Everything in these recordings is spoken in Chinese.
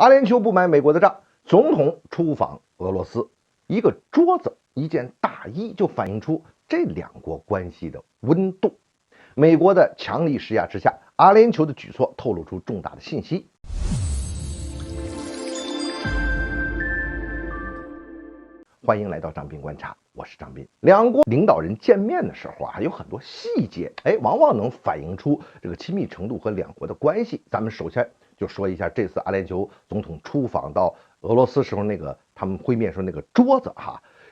阿联酋不买美国的账，总统出访俄罗斯，一个桌子，一件大衣就反映出这两国关系的温度。美国的强力施压之下，阿联酋的举措透露出重大的信息。欢迎来到张斌观察，我是张斌。两国领导人见面的时候有很多细节，往往能反映出这个亲密程度和两国的关系。咱们首先就说一下这次阿联酋总统出访到俄罗斯时候他们会面时候那个桌子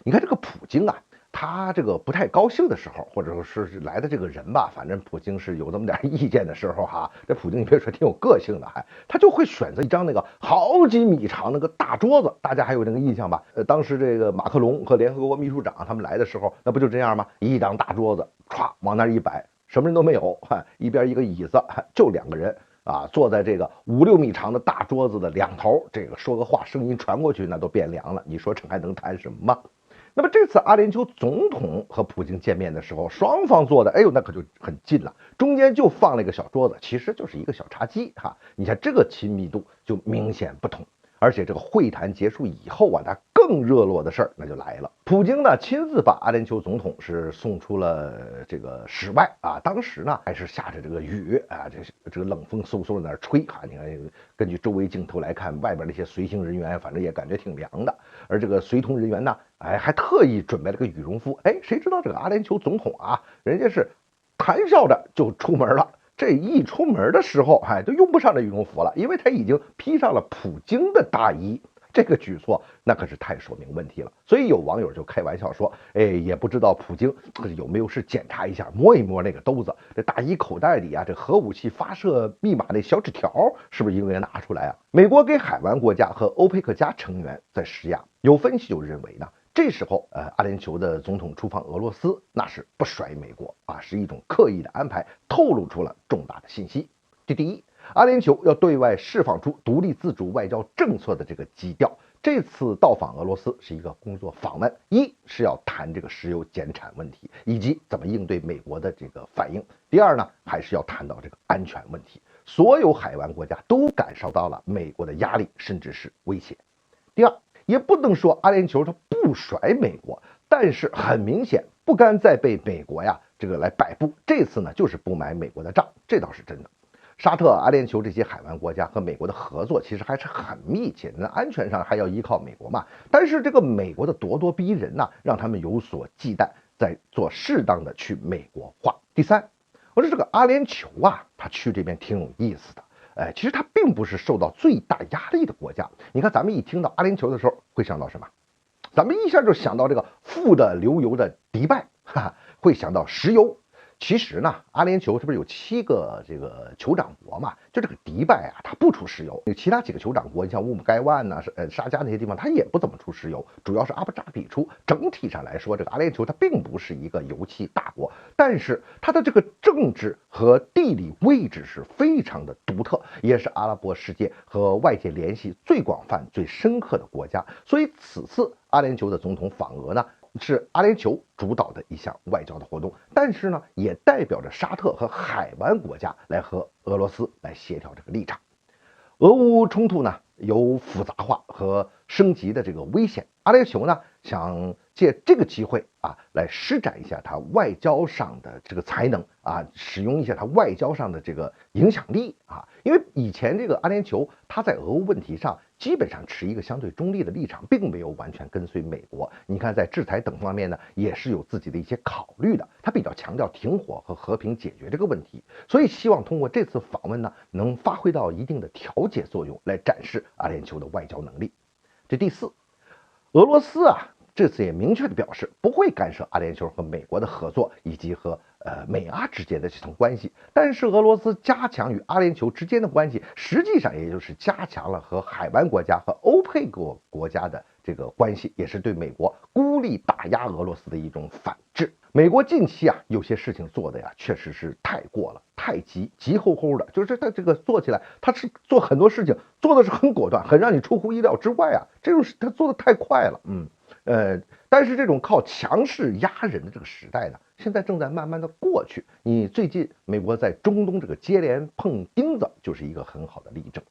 你看这个普京他这个不太高兴的时候，或者说是来的这个人吧，反正普京是有这么点意见的时候这普京你别说挺有个性的，他就会选择一张那个好几米长那个大桌子，大家还有那个印象吧？当时这个马克龙和联合国秘书长他们来的时候，那不就这样吗？一张大桌子，歘往那一摆，什么人都没有，一边一个椅子，就两个人坐在这个5、6米长的大桌子的两头，这个说个话，声音传过去那都变凉了，你说这还能谈什么吗？那么这次阿联酋总统和普京见面的时候，双方坐的那可就很近了，中间就放了一个小桌子，其实就是一个小茶几你看这个亲密度就明显不同。而且这个会谈结束以后他更热络的事儿那就来了。普京呢亲自把阿联酋总统是送出了这个室外当时呢还是下着这个雨这个冷风嗖嗖在那吹你看根据周围镜头来看，外边那些随行人员反正也感觉挺凉的，而这个随同人员呢还特意准备了个羽绒服。谁知道这个阿联酋总统人家是谈笑着就出门了。这一出门的时候都用不上这羽绒服了，因为他已经披上了普京的大衣。这个举措那可是太说明问题了。所以有网友就开玩笑说也不知道普京有没有是检查一下，摸一摸那个兜子，这大衣口袋里这核武器发射密码那小纸条是不是应该拿出来美国给海湾国家和欧佩克加成员在施压，有分析就认为呢，这时候阿联酋的总统出访俄罗斯，那是不甩美国是一种刻意的安排，透露出了重大的信息。第一，阿联酋要对外释放出独立自主外交政策的这个基调。这次到访俄罗斯是一个工作访问，一是要谈这个石油减产问题，以及怎么应对美国的这个反应。第二呢，还是要谈到这个安全问题。所有海湾国家都感受到了美国的压力，甚至是威胁。第二，也不能说阿联酋它不甩美国，但是很明显不甘再被美国这个来摆布，这次呢就是不买美国的账，这倒是真的。沙特、阿联酋这些海湾国家和美国的合作其实还是很密切，那安全上还要依靠美国嘛。但是这个美国的咄咄逼人让他们有所忌惮，在做适当的去美国化。第三，我说这个阿联酋他去这边挺有意思的。其实他并不是受到最大压力的国家。你看咱们一听到阿联酋的时候会想到什么？咱们一下就想到这个富的流油的迪拜，会想到石油。其实呢，阿联酋是不是有7个这个酋长国嘛？就这个迪拜它不出石油，其他几个酋长国，你像乌姆盖万沙迦那些地方，它也不怎么出石油，主要是阿布扎比出。整体上来说，这个阿联酋它并不是一个油气大国，但是它的这个政治和地理位置是非常的独特，也是阿拉伯世界和外界联系最广泛、最深刻的国家。所以此次阿联酋的总统访俄呢，是阿联酋主导的一项外交的活动，但是呢，也代表着沙特和海湾国家来和俄罗斯来协调这个立场。俄乌冲突呢有复杂化和升级的这个危险，阿联酋呢想借这个机会来施展一下它外交上的这个才能使用一下它外交上的这个影响力因为以前这个阿联酋它在俄乌问题上基本上持一个相对中立的立场，并没有完全跟随美国。你看在制裁等方面呢，也是有自己的一些考虑的，它比较强调停火和和平解决这个问题，所以希望通过这次访问呢，能发挥到一定的调节作用，来展示阿联酋的外交能力。这第四，俄罗斯这次也明确的表示不会干涉阿联酋和美国的合作，以及和美阿之间的这层关系。但是俄罗斯加强与阿联酋之间的关系，实际上也就是加强了和海湾国家和欧佩克国家的这个关系，也是对美国孤立打压俄罗斯的一种反制。美国近期有些事情做的确实是太过了，太急吼吼的，就是他这个做起来，他是做很多事情做的是很果断，很让你出乎意料之外这种他做的太快了。但是这种靠强势压人的这个时代呢，现在正在慢慢的过去。你最近美国在中东这个接连碰钉子，就是一个很好的例证。